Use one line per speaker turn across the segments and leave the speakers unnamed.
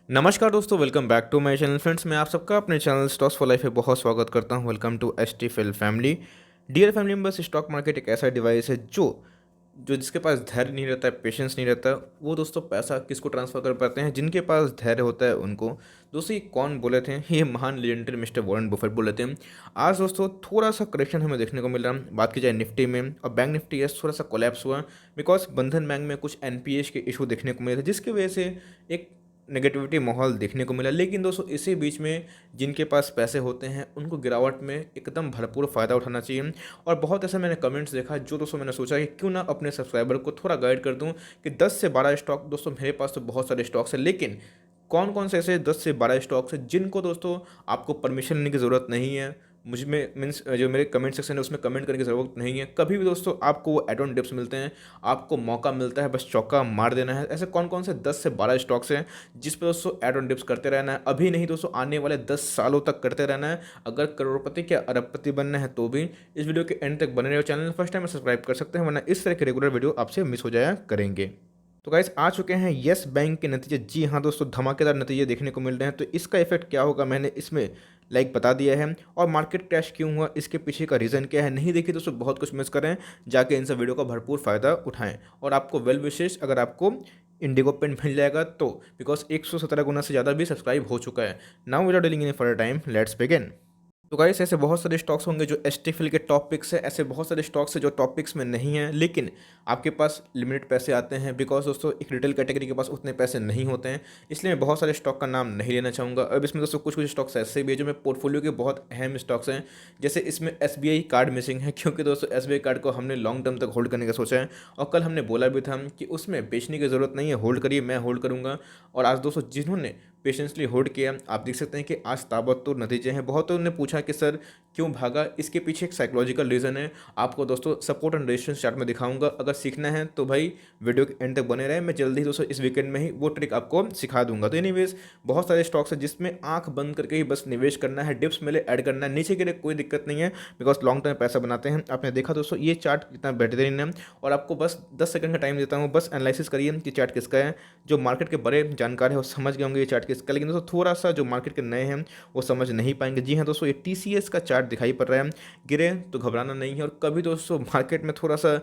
नमस्कार दोस्तों, welcome back to my channel. Friends, मैं आप सबका अपने चैनल स्टॉक्स फॉर लाइफ में बहुत स्वागत करता हूं। वेलकम टू एसटी फिल family. Dear family members, stock market एक ऐसा डिवाइस है जो जो जिसके पास धैर्य नहीं रहता है, पेशेंस नहीं रहता है, वो दोस्तों पैसा किसको ट्रांसफ़र कर पाते हैं? जिनके पास धैर्य होता है उनको। दोस्तों, ये कौन बोले थे? ये महान लेजेंडरी मिस्टर वॉरेन बफेट बोले थे। आज दोस्तों थोड़ा सा करेक्शन हमें देखने को मिल रहा है। बात की जाए निफ्टी में, और बैंक निफ्टी यस थोड़ा सा कोलैप्स हुआ बिकॉज बंधन बैंक में कुछ एनपीएस के इशू देखने को मिले थे, जिसकी वजह से एक नेगेटिविटी माहौल देखने को मिला। लेकिन दोस्तों इसी बीच में जिनके पास पैसे होते हैं उनको गिरावट में एकदम भरपूर फ़ायदा उठाना चाहिए। और बहुत ऐसा मैंने कमेंट्स देखा जो दोस्तों मैंने सोचा कि क्यों ना अपने सब्सक्राइबर को थोड़ा गाइड कर दूं कि 10 से 12 स्टॉक। दोस्तों मेरे पास तो बहुत सारे स्टॉक्स हैं, लेकिन कौन कौन से ऐसे 10 से 12 स्टॉक्स हैं जिनको दोस्तों आपको परमिशन लेने की ज़रूरत नहीं है। मुझ में मीन्स जो मेरे कमेंट सेक्शन है उसमें कमेंट करने की ज़रूरत नहीं है। कभी भी दोस्तों आपको वो एड ऑन डिप्स मिलते हैं, आपको मौका मिलता है, बस चौका मार देना है। ऐसे कौन कौन से 10 से 12 स्टॉक्स हैं जिस पर दोस्तों एड ऑन डिप्स करते रहना है? अभी नहीं दोस्तों, आने वाले 10 सालों तक करते रहना है। अगर करोड़पति क्या अरबपति बनना है तो भी इस वीडियो के एंड तक बने रहे। चैनल फर्स्ट टाइम सब्सक्राइब कर सकते हैं, वरना इस तरह के रेगुलर वीडियो आपसे मिस हो जाया करेंगे। तो गाइस, आ चुके हैं येस बैंक के नतीजे। जी हाँ दोस्तों, धमाकेदार नतीजे देखने को मिल रहे हैं। तो इसका इफेक्ट क्या होगा मैंने इसमें बता दिया है। और मार्केट क्रैश क्यों हुआ, इसके पीछे का रीज़न क्या है, नहीं देखिए दोस्तों बहुत कुछ मिस करें। जाके इन सब वीडियो का भरपूर फ़ायदा उठाएं। और आपको वेल विशेष अगर आपको इंडिगो पेन मिल जाएगा तो, बिकॉज 117 गुना से ज़्यादा भी सब्सक्राइब हो चुका है। Now without dealing in for time, let's begin. तो गाइस, ऐसे बहुत सारे स्टॉक्स होंगे जो एसटीफिल के टॉप पिक्स है। ऐसे बहुत सारे स्टॉक्स है जो टॉप पिक्स में नहीं है, लेकिन आपके पास लिमिटेड पैसे आते हैं। बिकॉज दोस्तों एक रिटेल कैटेगरी के पास उतने पैसे नहीं होते हैं, इसलिए मैं बहुत सारे स्टॉक का नाम नहीं लेना चाहूँगा। अब इसमें दोस्तों कुछ कुछ स्टॉक्स ऐसे भी है जो मेरे पोर्टफोलियो के बहुत अहम स्टॉक्स हैं। जैसे इसमें एसबीआई कार्ड मिसिंग है, क्योंकि दोस्तों एसबीआई कार्ड को हमने लॉन्ग टर्म तक होल्ड करने का सोचा है। और कल हमने बोला भी था कि उसमें बेचने की ज़रूरत नहीं है, होल्ड करिए, मैं होल्ड करूँगा। और आज दोस्तों जिन्होंने पेशेंसली होल्ड किया, आप देख सकते हैं कि आज ताबड़तोड़ नतीजे हैं। बहुतों ने पूछा कि सर क्यों भागा, इसके पीछे एक साइकोलॉजिकल रीज़न है। आपको दोस्तों सपोर्ट एंड रेजिस्टेंस चार्ट में दिखाऊंगा। अगर सीखना है तो भाई वीडियो के एंड तक बने रहे। मैं जल्दी ही दोस्तों इस वीकेंड में ही वो ट्रिक आपको सिखा दूंगा। तो एनीवेज, बहुत सारे स्टॉक्स हैं जिसमें आंख बंद करके ही बस निवेश करना है। डिप्स मिले ऐड करना है, नीचे के लिए कोई दिक्कत नहीं है, बिकॉज लॉन्ग टर्म पैसा बनाते हैं। आपने देखा दोस्तों ये चार्ट कितना बेहतरीन है। और आपको बस 10 सेकंड का टाइम देता हूँ, बस एनालिसिस करिए कि चार्ट किसका है। जो मार्केट के बड़े जानकार है वो समझ गए होंगे ये चार्ट किसका, लेकिन दोस्तों थोड़ा सा जो मार्केट के नए हैं वो समझ नहीं पाएंगे। जी हाँ दोस्तों, ये टीसीएस का चार्ट दिखाई पड़ रहा है। गिरे तो घबराना नहीं है। और कभी दोस्तों मार्केट में थोड़ा सा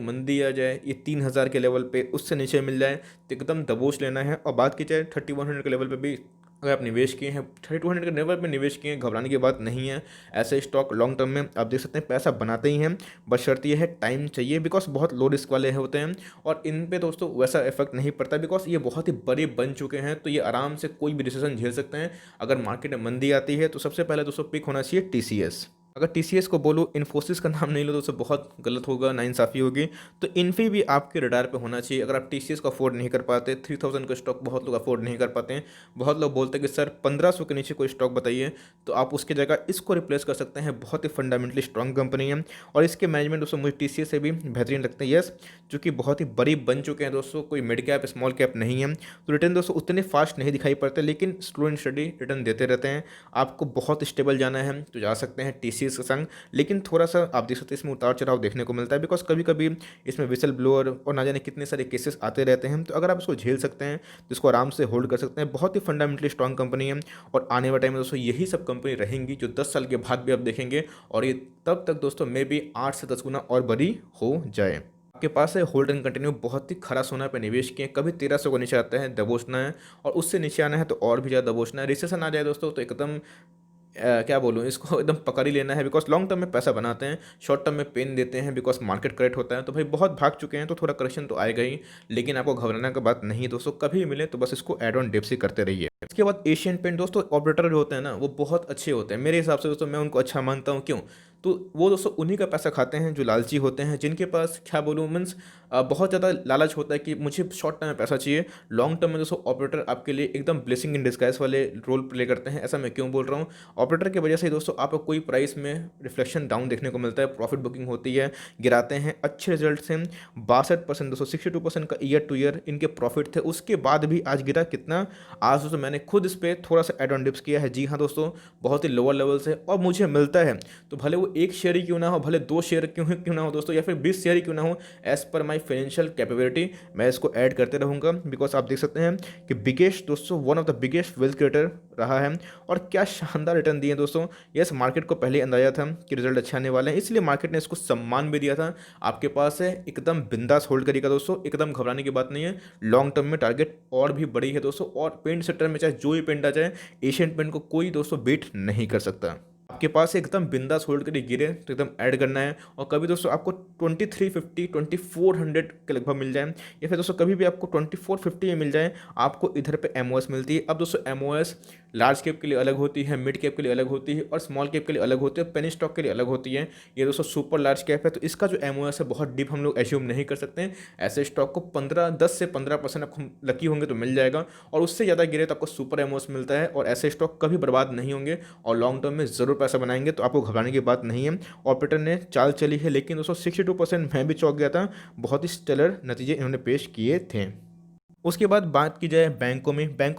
मंदी आ जाए, ये 3000 के लेवल पे उससे नीचे मिल जाए तो एकदम दबोच लेना है। और बात की जाए 3100 के लेवल पे भी अगर आप निवेश किए हैं, 3200 के लेवल पे निवेश किए हैं, घबराने की बात नहीं है। ऐसे स्टॉक लॉन्ग टर्म में आप देख सकते हैं पैसा बनाते ही हैं, बस शर्त यह है टाइम चाहिए, बिकॉज बहुत लो रिस्क वाले होते हैं। और इन पे दोस्तों वैसा इफेक्ट नहीं पड़ता, बिकॉज ये बहुत ही बड़े बन चुके हैं। तो ये आराम से कोई भी डिसीजन झेल सकते हैं। अगर मार्केट में मंदी आती है तो सबसे पहले दोस्तों पिक होना चाहिए टीसीएस। अगर टीसीएस को बोलो, इन्फोसिस का नाम नहीं लो तो उससे बहुत गलत होगा, नाइंसाफ़ी होगी। तो इन्फी भी आपके रडार पे होना चाहिए। अगर आप टीसीएस को अफोर्ड नहीं कर पाते, 3000 का स्टॉक बहुत लोग अफोर्ड नहीं कर पाते हैं। बहुत लोग बोलते हैं कि सर 1500 के नीचे कोई स्टॉक बताइए, तो आप उसकी जगह इसको रिप्लेस कर सकते हैं। बहुत ही फंडामेंटली स्ट्रॉन्ग कंपनी है और इसके मैनेजमेंट दोस्तों मुझे टीसीएस से भी बेहतरीन लगते हैं। यस, चूँकि बहुत ही बड़ी बन चुके हैं दोस्तों, कोई मिड कैप स्मॉल कैप नहीं है, तो रिटर्न दोस्तों उतने फास्ट नहीं दिखाई पड़ते, लेकिन स्लो एंड स्टडी रिटर्न देते रहते हैं। आपको बहुत स्टेबल जाना है तो जा सकते हैं टीसीएस के संग, लेकिन थोड़ा सा आप देख सकते हैं इसमें उतार चढ़ाव देखने को मिलता है। बिकॉज कभी कभी इसमें विसल ब्लोअर और ना जाने कितने सारे केसेस आते रहते हैं। तो अगर आप इसको झेल सकते हैं तो इसको आराम से होल्ड कर सकते हैं। बहुत ही फंडामेंटली स्ट्रॉन्ग कंपनी है और आने वाले टाइम में दोस्तों यही सब कंपनी रहेंगी जो 10 साल के बाद भी आप देखेंगे। और ये तब तक दोस्तों मे बी 8 से 10 गुना और बड़ी हो जाए। आपके पास है होल्ड एंड कंटिन्यू, बहुत ही खरा सोना पे निवेश किए। कभी 1300 को नीचे आता है दबोचना है, और उससे नीचे आना है तो और भी ज़्यादा दबोचना है। रिसेशन आ जाए दोस्तों तो एकदम क्या बोलूँ, इसको एकदम पकड़ ही लेना है। बिकॉज लॉन्ग टर्म में पैसा बनाते हैं, शॉर्ट टर्म में पेन देते हैं, बिकॉज मार्केट करेक्ट होता है। तो भाई बहुत भाग चुके हैं तो थोड़ा करेक्शन तो आएगा ही, लेकिन आपको घबराने की बात नहीं है दोस्तों। कभी मिले तो बस इसको एड ऑन डिप्स ही करते रहिए। इसके बाद एशियन पेंट दोस्तों, ऑपरेटर जो होते हैं ना वो बहुत अच्छे होते हैं मेरे हिसाब से दोस्तों। मैं उनको अच्छा मानता हूँ, क्यों? तो वो दोस्तों उन्हीं का पैसा खाते हैं जो लालची होते हैं, जिनके पास क्या बोलूँ मीन्स बहुत ज़्यादा लालच होता है कि मुझे शॉर्ट टर्म में पैसा चाहिए। लॉन्ग टर्म में दोस्तों ऑपरेटर आपके लिए एकदम ब्लेसिंग इन डिस्गाइज वाले रोल प्ले करते हैं। ऐसा मैं क्यों बोल रहा हूँ? ऑपरेटर की वजह से दोस्तों आपको कोई प्राइस में रिफ्लेक्शन डाउन देखने को मिलता है, प्रॉफिट बुकिंग होती है, गिराते हैं अच्छे रिजल्ट से। 62% दोस्तों, 62% का ईयर टू ईयर इनके प्रॉफिट थे, उसके बाद भी आज गिरा कितना? आज दोस्तों मैंने खुद इस पर थोड़ा सा एड ऑन डिप्स किया है। जी हाँ दोस्तों, बहुत ही लोअर लेवल से, और मुझे मिलता है तो भले वो एक शेयर ही क्यों ना हो, भले 2 शेयर क्यों ना हो दोस्तों, या फिर 20 शेयर ही क्यों ना हो, एज़ पर माई फाइनेंशियल कैपेबिलिटी मैं इसको ऐड करते रहूँगा। बिकॉज आप देख सकते हैं कि बिगेस्ट दोस्तों, one of the biggest wealth creator रहा है, और क्या शानदार रिटर्न दिए दोस्तों। यस, मार्केट को पहले अंदाजा था कि रिजल्ट अच्छे आने वाले हैं, इसलिए मार्केट ने इसको सम्मान भी दिया था। आपके पास है, एकदम बिंदास होल्ड करिएगा दोस्तों, एकदम घबराने की बात नहीं है। लॉन्ग टर्म में टारगेट और भी बड़ी है दोस्तों, और पेंट सेक्टर में चाहे जो भी पेंट आ जाए, एशियन पेंट को कोई दोस्तों बीट नहीं कर सकता। आपके पास एकदम बिंदास होल्ड करके गिरे तो एकदम ऐड करना है। और कभी दोस्तों आपको 2350 2400 के लगभग मिल जाए, या फिर दोस्तों कभी भी आपको 2450 में मिल जाए, आपको इधर पे एमओएस मिलती है। अब दोस्तों एमओएस लार्ज कैप के लिए अलग होती है, मिड कैप के लिए अलग होती है, और स्मॉल कैप के लिए अलग होती है, पेनी स्टॉक के लिए अलग होती है। ये दोस्तों सुपर लार्ज कैप है, तो इसका जो एमओएस है बहुत डीप हम लोग एज्यूम नहीं कर सकते हैं। ऐसे स्टॉक को 10 से 15% आपको लकी होंगे तो मिल जाएगा, और उससे ज़्यादा गिरे तो आपको सुपर एमओएस मिलता है। और ऐसे स्टॉक कभी बर्बाद नहीं होंगे और लॉन्ग टर्म में ज़रूर पैसा बनाएंगे, तो आपको घबराने की बात नहीं है। ऑपरेटर ने चाल चली है, लेकिन दोस्तों 62% मैं भी चौंक गया था। बहुत ही स्टेलर नतीजे इन्होंने पेश किए थे। उसके बाद बात की जाए बैंकों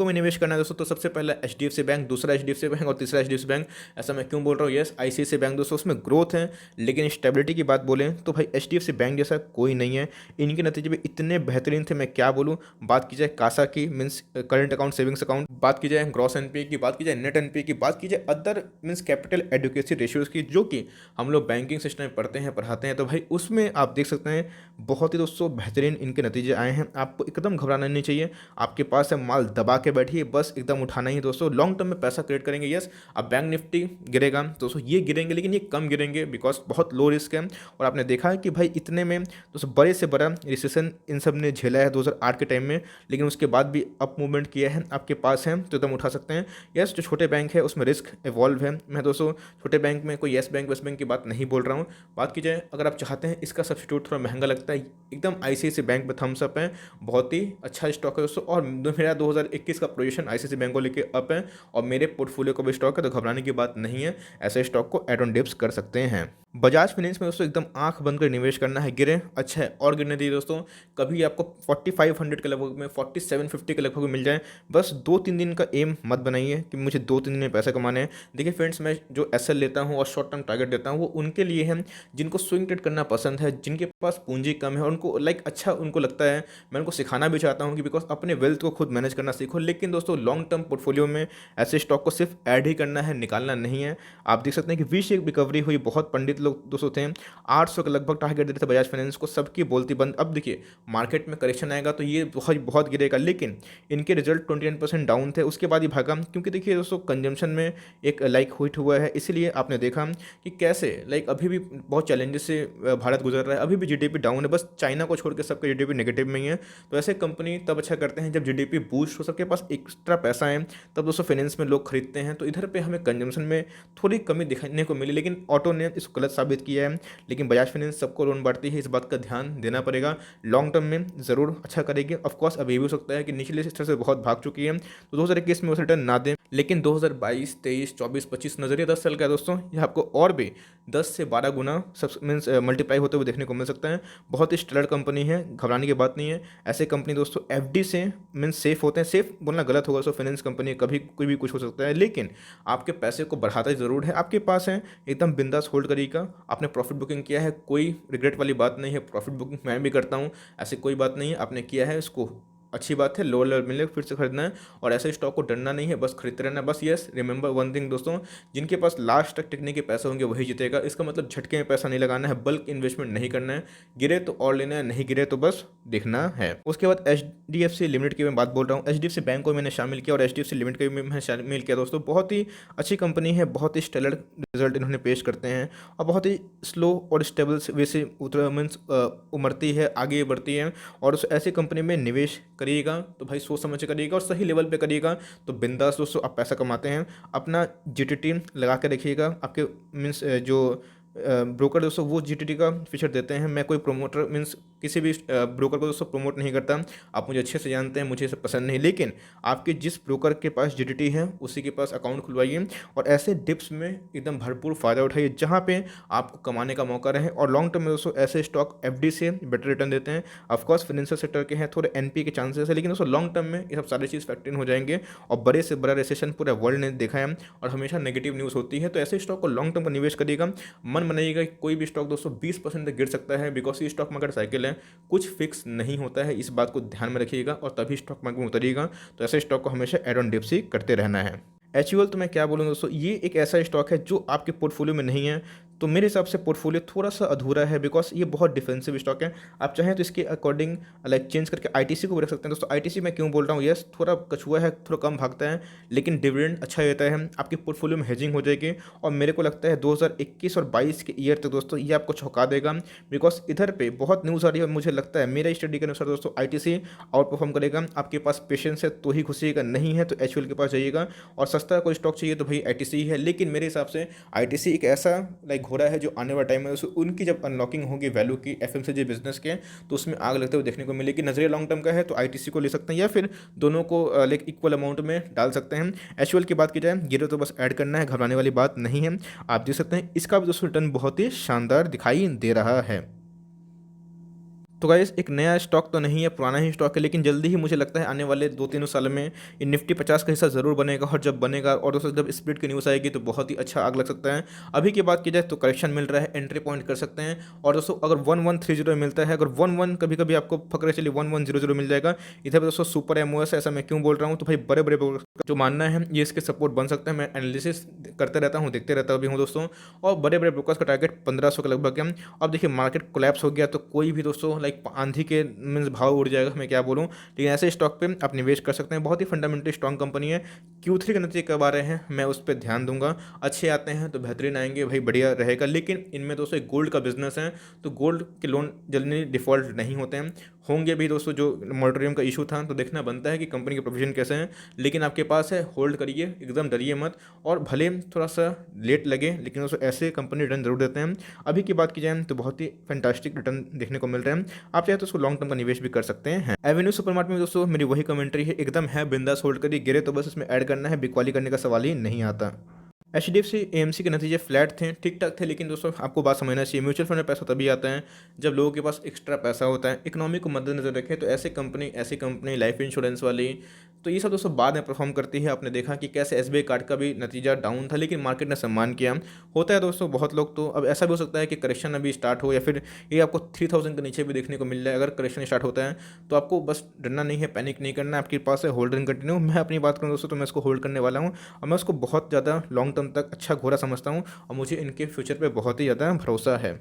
में निवेश करना है दोस्तों, तो सबसे पहला एचडीएफसी बैंक, दूसरा एचडीएफसी बैंक और तीसरा एचडीएफसी बैंक। ऐसा मैं क्यों बोल रहा हूँ? यस, आईसीआईसीआई बैंक दोस्तों उसमें ग्रोथ है, लेकिन स्टेबिलिटी की बात बोलें तो भाई एचडीएफसी बैंक जैसा कोई नहीं है। इनके नतीजे भी इतने बेहतरीन थे, मैं क्या बोलूँ। बात की जाए कासा की, means current account, savings account, बात की जाए ग्रॉस एनपीए की, बात की जाए नेट एनपीए की, बात की जाए other means capital adequacy ratios की, जो कि हम लोग बैंकिंग सिस्टम में पढ़ते हैं, पढ़ाते हैं, तो भाई उसमें आप देख सकते हैं बहुत ही दोस्तों बेहतरीन इनके नतीजे आए हैं। आपको एकदम घबराना नहीं चाहिए, आपके पास है माल दबा के बैठिए, बस एकदम उठाना ही दोस्तों। लॉन्ग टर्म में पैसा क्रिएट करेंगे। यस, अब बैंक निफ्टी गिरेगा दोस्तों, ये गिरेंगे, लेकिन ये कम गिरेंगे बिकॉज बहुत लो रिस्क है। और आपने देखा है कि भाई इतने में दोस्तों बड़े से बड़ा रिसेशन इन सब ने झेला है 2008 के टाइम में, लेकिन उसके बाद भी अप मूवमेंट किया है। आपके पास है तो एकदम उठा सकते हैं। यस, जो छोटे बैंक है उसमें रिस्क इवॉल्व है। मैं दोस्तों छोटे बैंक में कोई येस बैंक, वेस्ट बैंक की बात नहीं बोल रहा हूँ। बात की जाए अगर आप चाहते हैं इसका सब्स्टिट्यूट थोड़ा महंगा लगता है, एकदम आईसीआईसीआई बैंक में थम्स अप है, बहुत ही अच्छा स्टॉक है दोस्तों। और मेरा 2021 का पोजीशन आईसीआईसीआई बैंक को लेके अप है, और मेरे पोर्टफोलियो का भी स्टॉक है, तो घबराने की बात नहीं है। ऐसे स्टॉक को एड ऑन डिप्स कर सकते हैं। बजाज फाइनेंस में दोस्तों एकदम आंख बंद कर निवेश करना है। गिरे अच्छा है और गिरने दीजिए दोस्तों, कभी आपको 4500 के लगभग में, 4750 के लगभग में मिल जाए। बस 2-3 दिन का एम मत बनाइए कि मुझे 2-3 दिन में पैसे कमाने हैं। देखिए फ्रेंड्स, मैं जो एसएल लेता हूँ और शॉर्ट टर्म टारगेट देता हूँ, वो उनके लिए है जिनको स्विंग ट्रेड करना पसंद है, जिनके पास पूंजी कम है, उनको अच्छा उनको लगता है। मैं उनको सिखाना भी चाहता हूँ कि बिकॉज अपने वेल्थ को खुद मैनेज करना सीखो। लेकिन दोस्तों लॉन्ग टर्म पोर्टफोलियो में ऐसे स्टॉक को सिर्फ ऐड ही करना है, निकालना नहीं है। आप देख सकते हैं कि वी शेप रिकवरी हुई, बहुत पंडित लोग दोस्तों थे, 800 के लगभग टारगेट देते थे बजाज फाइनेंस को, सबकी बोलती बंद। अब देखिए मार्केट में करेक्शन आएगा तो ये बहुत बहुत गिरेगा, लेकिन इनके रिजल्ट 29% डाउन थे, उसके बाद ही भागा। क्योंकि देखिए दोस्तों कंजम्पशन में एक हिट हुआ है, इसीलिए आपने देखा कि कैसे अभी भी बहुत चैलेंजेस से भारत गुजर रहा है, अभी भी जीडीपी डाउन है, बस चाइना को छोड़ के सबके जीडीपी नेगेटिव में ही है। तो ऐसे कंपनी तब अच्छा करते हैं जब जीडीपी बूस्ट हो, सबके पास एक्स्ट्रा पैसा है, तब दोस्तों फाइनेंस में लोग खरीदते हैं। तो इधर पे हमें कंजम्पशन में थोड़ी कमी दिखने को मिली, लेकिन ऑटो ने इसको गलत साबित किया है। लेकिन बजाज फाइनेंस सबको लोन बढ़ती है, इस बात का ध्यान देना पड़ेगा। लॉन्ग टर्म में ज़रूर अच्छा करेगी। ऑफकोर्स अभी भी हो सकता है कि निचले स्तर से बहुत भाग चुकी है, तो 2021 में उसे रिटर्न ना दें, लेकिन 2022, 23, 24, 25 नजरिया 10 साल का है दोस्तों, ये आपको और भी 10 से 12 गुना सब मीन्स मल्टीप्लाई होते हुए देखने को मिल सकता है। बहुत ही स्टेलर कंपनी है, घबराने की बात नहीं है। ऐसे कंपनी दोस्तों एफडी से मीन्स सेफ होते हैं, सेफ बोलना गलत होगा, सो फाइनेंस कंपनी कभी कोई भी कुछ हो सकता है, लेकिन आपके पैसे को बढ़ाता ज़रूर है। आपके पास है, एकदम बिंदास होल्ड करिएगा। आपने प्रॉफिट बुकिंग किया है, कोई रिग्रेट वाली बात नहीं है, प्रॉफिट बुकिंग मैं भी करता हूँ, ऐसी कोई बात नहीं है। आपने किया है इसको अच्छी बात है, लोअर लेवल मिले फिर से खरीदना है, और ऐसे स्टॉक को डरना नहीं है, बस खरीदते रहना बस। यस, रिमेंबर वन थिंग दोस्तों, जिनके पास लास्ट तक टिकने के पैसे होंगे वही जीतेगा। इसका मतलब झटके में पैसा नहीं लगाना है, बल्क इन्वेस्टमेंट नहीं करना है, गिरे तो और लेना है, नहीं गिरे तो बस देखना है। उसके बाद एचडीएफसी लिमिटेड की मैं बात बोल रहा हूँ, एचडीएफसी बैंक को मैंने शामिल किया और एचडीएफसी लिमिटेड को भी मैंने शामिल किया दोस्तों। बहुत ही अच्छी कंपनी है, बहुत ही स्टेलर रिजल्ट इन्होंने पेश करते हैं, और बहुत ही स्लो और स्टेबल वे से मीन्स उमरती है, आगे बढ़ती है। और उस ऐसी कंपनी में निवेश करिएगा तो भाई सोच समझ के करिएगा और सही लेवल पे करिएगा, तो बिंदास दोस्तों आप पैसा कमाते हैं। अपना जीटीटी लगा के रखिएगा, आपके मीन्स जो ब्रोकर दोस्तों वो जीटीटी का फीचर देते हैं। मैं कोई प्रोमोटर मीन्स किसी भी ब्रोकर को दोस्तों प्रमोट नहीं करता, आप मुझे अच्छे से जानते हैं, मुझे सब पसंद नहीं, लेकिन आपके जिस ब्रोकर के पास जीटीटी है उसी के पास अकाउंट खुलवाइए, और ऐसे डिप्स में एकदम भरपूर फ़ायदा उठाइए जहाँ पे आपको कमाने का मौका रहे। और लॉन्ग टर्म में दोस्तों ऐसे स्टॉक एफडी से बेटर रिटर्न देते हैं। ऑफकोर्स फाइनेंशियल सेक्टर के हैं, थोड़े एनपी के चांसेस है, लेकिन दोस्तों लॉन्ग टर्म में ये सब सारी चीज़ फैक्टर इन हो जाएंगे। और बड़े से बड़ा रिसेशन पूरा वर्ल्ड ने देखा है और हमेशा नेगेटिव न्यूज़ होती है, तो ऐसे स्टॉक को लॉन्ग टर्म पर निवेश करिएगा। मन ध्यान बनाइएगा कि कोई भी स्टॉक दोस्तों 20% तक गिर सकता है, बिकॉज ये स्टॉक मार्केट साइकिल है, कुछ फिक्स नहीं होता है। इस बात को ध्यान में रखिएगा और तभी स्टॉक मार्केट में उतरिएगा। तो ऐसे स्टॉक को हमेशा एड ऑन डिप्स ही करते रहना है। एचयूएल तो मैं क्या बोलूँ दोस्तों, ये एक ऐसा स्टॉक है जो आपके पोर्टफोलियो में नहीं है, तो मेरे हिसाब से पोर्टफोलियो थोड़ा सा अधूरा है, बिकॉज ये बहुत डिफेंसिव स्टॉक है। आप चाहें तो इसके अकॉर्डिंग लाइक चेंज करके आईटीसी को भी रख सकते हैं दोस्तों। आईटीसी मैं क्यों बोल रहा हूँ, यस थोड़ा कछुआ है, थोड़ा कम भागता है, लेकिन डिविडेंड अच्छा देता है, आपके पोर्टफोलियो में हेजिंग हो जाएगी। और मेरे को लगता है 2021 और 22 के ईयर तक दोस्तों ये आपको चौंका देगा, बिकॉज इधर पे बहुत न्यूज़ आ रही है। मुझे लगता है मेरा स्टडी के अनुसार दोस्तों आईटीसी आउट परफॉर्म करेगा। आपके पास पेशेंस है तो ही घुसिएगा, नहीं है तो एचयूएल के पास जाइएगा। और सस्ता कोई स्टॉक चाहिए तो भाई आईटीसी ही है, लेकिन मेरे हिसाब से आईटीसी एक ऐसा लाइक घोड़ा है जो आने वाले टाइम में उनकी जब अनलॉकिंग होगी वैल्यू की एफएमसीजी बिजनेस के, तो उसमें आग लगते हुए देखने को मिलेगी। नजरिया लॉन्ग टर्म का है तो आईटीसी को ले सकते हैं, या फिर दोनों को लाइक इक्वल अमाउंट में डाल सकते हैं। एचयूएल की बात की जाए, गिरे तो बस ऐड करना है, घबराने वाली बात नहीं है। आप देख सकते हैं इसका भी दोस्तों रिटर्न बहुत ही शानदार दिखाई दे रहा है। तो गाइस एक नया स्टॉक तो नहीं है, पुराना ही स्टॉक है, लेकिन जल्दी ही मुझे लगता है आने वाले 2-3 साल में ये निफ्टी 50 का हिस्सा ज़रूर बनेगा। और जब बनेगा और दोस्तों जब स्प्लिट की न्यूज़ आएगी तो बहुत ही अच्छा आग लग सकता है। अभी की बात की जाए तो करेक्शन मिल रहा है, एंट्री पॉइंट कर सकते हैं। और दोस्तों अगर 1130 मिलता है, अगर 11 कभी कभी आपको पकड़े चलिए 1100 मिल जाएगा। इधर पर दोस्तों सुपर एमओएस ऐसा मैं क्यों बोल रहा हूँ, तो भाई बड़े बड़े जो मानना है ये इसके सपोर्ट बन सकते हैं। मैं एनालिसिस करते रहता हूँ, देखते रहता भी हूँ दोस्तों। और बड़े बड़े ब्रोकर्स का टारगेट 1500 के लगभग है। अब देखिए मार्केट कोलैप्स हो गया तो कोई भी दोस्तों लाइक आंधी के मीन्स भाव उड़ जाएगा, मैं क्या बोलूँ। लेकिन ऐसे स्टॉक पे आप निवेश कर सकते हैं, बहुत ही फंडामेंटली स्ट्रॉन्ग कंपनी है। Q3 के नतीजे कब आ रहे हैं मैं उस पर ध्यान दूंगा, अच्छे आते हैं तो बेहतरीन आएंगे भाई, बढ़िया रहेगा। लेकिन इनमें दोस्तों एक गोल्ड का बिजनेस है, तो गोल्ड के लोन जल्दी डिफ़ॉल्ट नहीं होते हैं, होंगे भी दोस्तों। जो मॉरेटोरियम का इशू था तो देखना बनता है कि कंपनी के प्रोविजन कैसे हैं, लेकिन आपके पास है, होल्ड करिए, एकदम डरिए मत। और भले थोड़ा सा लेट लगे लेकिन दोस्तों ऐसे कंपनी रिटर्न जरूर देते हैं। अभी की बात की जाए तो बहुत ही फैंटास्टिक रिटर्न देखने को मिल रहे हैं। आप चाहे तो उसको लॉन्ग टर्म का निवेश भी कर सकते हैं। एवेन्यू सुपरमार्ट में दोस्तों मेरी वही कमेंट्री है, एकदम है बिंदास होल्ड करिए, गिरे तो बस इसमें ऐड करना है, बिकवाली करने का सवाल ही नहीं आता। एचडीएफसी एएमसी के नतीजे फ्लैट थे, ठीक ठाक थे, लेकिन दोस्तों आपको बात समझना चाहिए म्यूचुअल फंड में पैसा तभी आता है जब लोगों के पास एक्स्ट्रा पैसा होता है। इकोनॉमी को मद्देनजर रखें तो ऐसी कंपनी लाइफ इंश्योरेंस वाली, तो ये सब दोस्तों बाद में परफॉर्म करती है। आपने देखा कि कैसे एसबीआई कार्ड का भी नतीजा डाउन था, लेकिन मार्केट ने सम्मान किया। होता है दोस्तों बहुत लोग, तो अब ऐसा भी हो सकता है कि करेक्शन अभी स्टार्ट हो, या फिर ये आपको 3000 के नीचे भी देखने को मिल जाए। अगर करेक्शन स्टार्ट होता है तो आपको बस डरना नहीं है, पैनिक नहीं करना, आपके पास है होल्ड एंड कंटिन्यू। मैं अपनी बात करूँ दोस्तों तो मैं इसको होल्ड करने वाला हूँ, और मैं उसको बहुत ज़्यादा लॉन्ग टर्म तक अच्छा घोड़ा समझता हूँ, और मुझे इनके फ्यूचर पे बहुत ही ज़्यादा भरोसा है।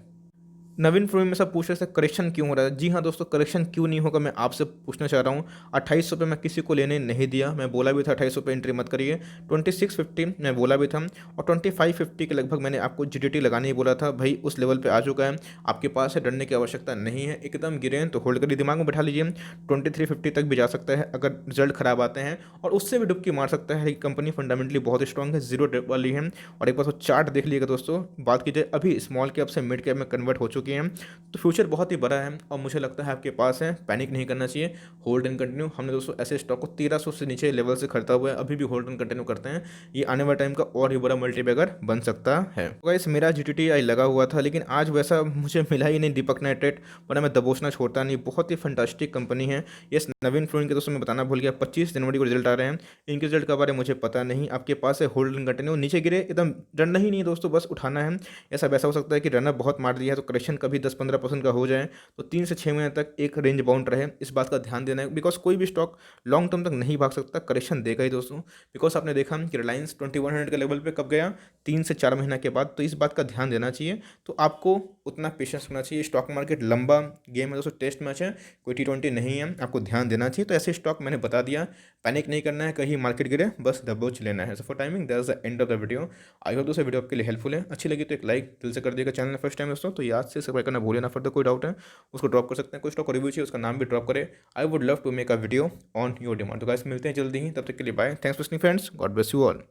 नवीन फ्लोइंग में सब पूछ रहे थे करेक्शन क्यों हो रहा है। जी हाँ दोस्तों, करेक्शन क्यों नहीं होगा मैं आपसे पूछना चाह रहा हूँ। 2800 मैं किसी को लेने नहीं दिया, मैं बोला भी था 2800 एंट्री मत करिए। 2650 मैं बोला भी था, और 2550 के लगभग मैंने आपको जीटीटी लगाने ही बोला था। भाई उस लेवल पे आ चुका है, आपके पास है, डरने की आवश्यकता नहीं है। एकदम गिरे हैं तो होल्ड करिए, दिमाग में बैठा लीजिए 2350 तक भी जा सकता है अगर रिजल्ट खराब आते हैं, और उससे भी डुबकी मार सकता है। कंपनी फंडामेंटली बहुत स्ट्रॉन्ग है, जीरो डेट वाली है। और एक बार वो चार्ट देख लीजिएगा दोस्तों। बात की जाए अभी स्मॉल कैप से मिड कैप में कन्वर्ट हो चुकी हैं, तो फ्यूचर बहुत ही बड़ा है, और मुझे लगता है आपके पास है, पैनिक नहीं करना चाहिए, होल्ड एंड कंटिन्यू। हमने दोस्तों ऐसे स्टॉक को 1300 से नीचे लेवल से खरीदा हुआ है, अभी भी होल्ड एंड कंटिन्यू करते हैं। ये आने वाले टाइम का और ही बड़ा मल्टीबैगर बन सकता है। तो गाइस मेरा जीटीटी लगा हुआ था, लेकिन आज वैसा मुझे मिला ही नहीं दीपक नाइट्रेट, वरना मैं दबोचना छोड़ता नहीं। बहुत ही फंटास्टिक कंपनी है। ये नवीन फ्लोइंग के दोस्तों मैं बताना भूल गया, 25 जनवरी को रिजल्ट आ रहे हैं, इनके रिजल्ट के बारे में मुझे पता नहीं। आपके पास है होल्ड एंड कंटिन्यू, नीचे गिरे एकदम डरना ही नहीं है दोस्तों, बस उठाना है। ऐसा वैसा हो सकता है कि रनअप बहुत मार दिया है तो करेक्शन कभी 10-15% का हो जाए, तो 3 से 6 महीने तक एक रेंज बाउंड रहे, इस बात का ध्यान देना है। बिकॉज कोई भी स्टॉक लॉन्ग टर्म तक नहीं भाग सकता, करेक्शन देगा ही दोस्तों। बिकॉज आपने देखा कि रिलायंस 2100 के लेवल पे कब गया, 3 से 4 महीना के बाद, तो इस बात का ध्यान देना चाहिए। तो आपको उतना पेशेंस होना चाहिए। स्टॉक मार्केट लंबा गेम है दोस्तों, टेस्ट मैच है, कोई T20 नहीं है, आपको ध्यान देना चाहिए। तो ऐसे स्टॉक मैंने बता दिया, पैनिक नहीं करना है, कहीं मार्केट गिरे बस दबोच लेना है। So for timing that's the end of the video. I hope दोस्तों वीडियो आपके लिए हेल्पफुल है, अच्छी लगी तो एक लाइक दिल से कर देगा। चैनल फर्स्ट टाइम दोस्तों तो याद से सब्सक्राइब करना भूलें ना, फर्दर कोई डाउट है उसको ड्रॉप कर सकते हैं, कोई स्टॉक रिव्यू चाहिए उसका नाम भी ड्रॉप करें। I would love to make a video on your demand. तो गाइस मिलते हैं जल्दी ही, तब तक के लिए bye, thanks for listening friends, God bless you all.